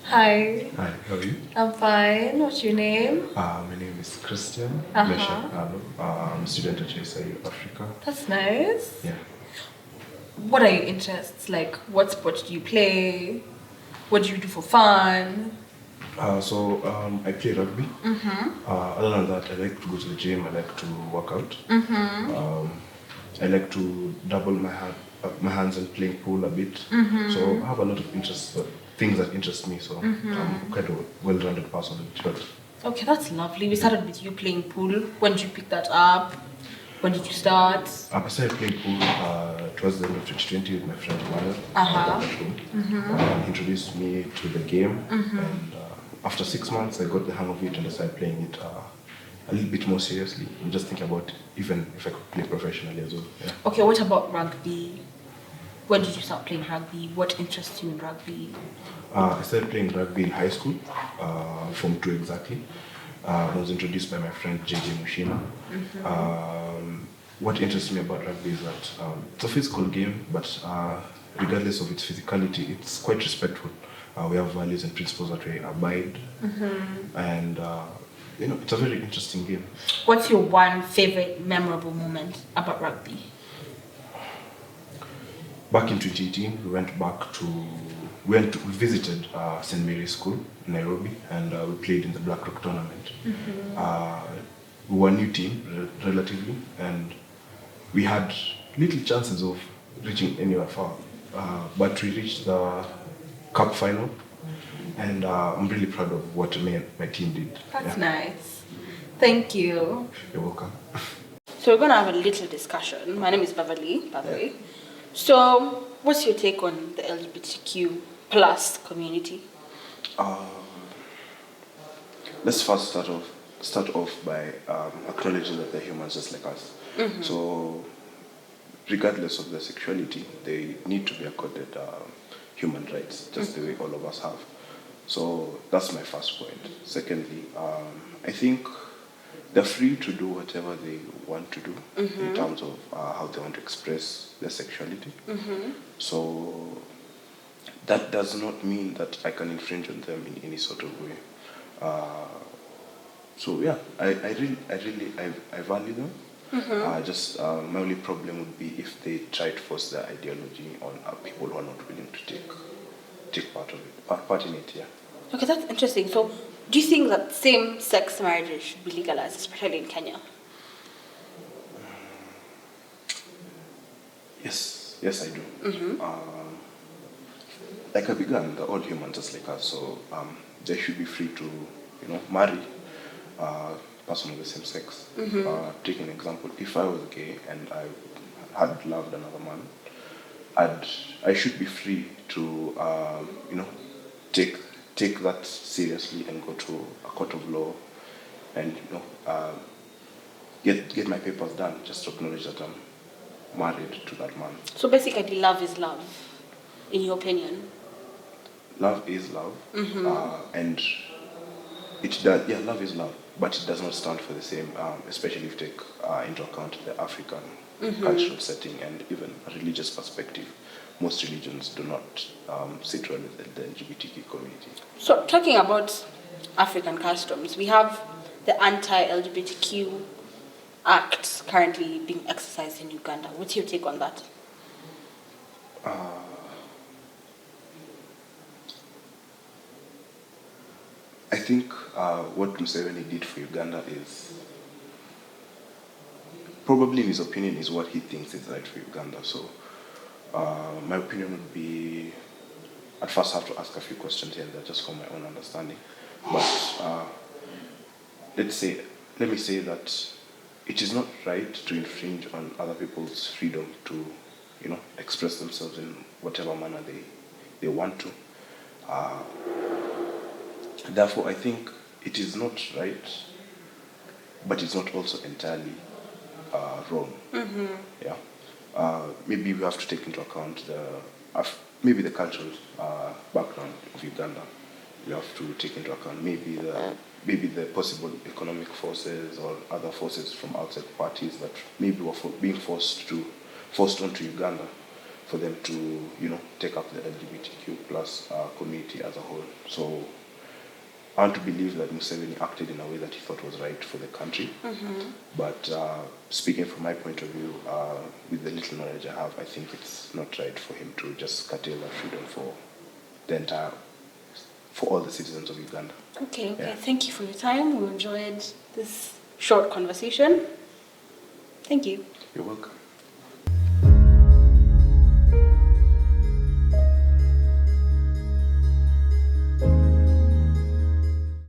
Hi, Hi, how are you? I'm fine. What's your name? My name is Christian Uh-huh. Nalo. I'm a student at USIU-Africa. That's nice. Yeah. What are your interests? Like, what sports do you play? What do you do for fun? I play rugby. Other than that, I like to go to the gym. I like to work out. I like to double my hands and playing pool a bit. So I have a lot of interests, things that interest me. So I'm quite a well-rounded person in short. Okay, that's lovely. We started with you playing pool. When did you pick that up? When did you start? I started playing pool towards the end of 2020 with my friend Nalo Uh-huh. back at home. He introduced me to the game, and after 6 months, I got the hang of it and I started playing it a little bit more seriously. I'm just thinking about even if I could play professionally as well. Yeah. Okay, what about rugby? When did you start playing rugby? What interests you in rugby? I started playing rugby in high school, Form 2 exactly. I was introduced by my friend JJ Mushina. What interests me about rugby is that it's a physical game, but regardless of its physicality, it's quite respectful. We have values and principles that we abide, and it's a very interesting game. What's your one favorite memorable moment about rugby? Back in 2018, we visited St. Mary's School in Nairobi, and we played in the Black Rock tournament. We were a new team, relatively, and we had little chances of reaching anywhere far. But we reached the cup final, and I'm really proud of what me and my team did. That's Yeah. nice. Thank you. You're welcome. So we're gonna have a little discussion. My name is Beverly, by the way. So, what's your take on the LGBTQ plus community? Let's first start off by acknowledging that they're humans just like us. So, regardless of their sexuality, they need to be accorded human rights, just the way all of us have. So that's my first point. Secondly, I think they're free to do whatever they want to do in terms of how they want to express their sexuality. So that does not mean that I can infringe on them in any sort of way. So yeah, I value them. Just my only problem would be if they try to force their ideology on people who are not willing to take part in it. Yeah. Okay, that's interesting. So, do you think that same-sex marriages should be legalized, especially in Kenya? Yes, I do. Like I began, they're all human just like us, so they should be free to, marry a person of the same sex. Take an example: if I was gay and I had loved another man, I should be free to, take that seriously and go to a court of law and get my papers done, just to acknowledge that I'm married to that man. So basically, love is love, in your opinion. Love is love, and it does. Yeah, love is love, but it does not stand for the same. Especially if you take into account the African cultural setting and even a religious perspective. Most religions do not sit well with the LGBTQ community. So, talking about African customs, we have the anti-LGBTQ Act currently being exercised in Uganda. What's your take on that? I think what Museveni did for Uganda is probably, in his opinion, is what he thinks is right for Uganda. So my opinion would be, at first I have to ask a few questions here and there just for my own understanding. But let me say that it is not right to infringe on other people's freedom to, express themselves in whatever manner they want to. Therefore, I think it is not right, but it's not also entirely wrong. Yeah. Maybe we have to take into account maybe the cultural background of Uganda. We have to take into account maybe the possible economic forces or other forces from outside parties that maybe were being forced onto Uganda for them to, take up the LGBTQ plus community as a whole. So I want to believe that Museveni acted in a way that he thought was right for the country. But speaking from my point of view, with the little knowledge I have, I think it's not right for him to just curtail that freedom for all the citizens of Uganda. Okay. Yeah. Thank you for your time. We enjoyed this short conversation. Thank you. You're welcome.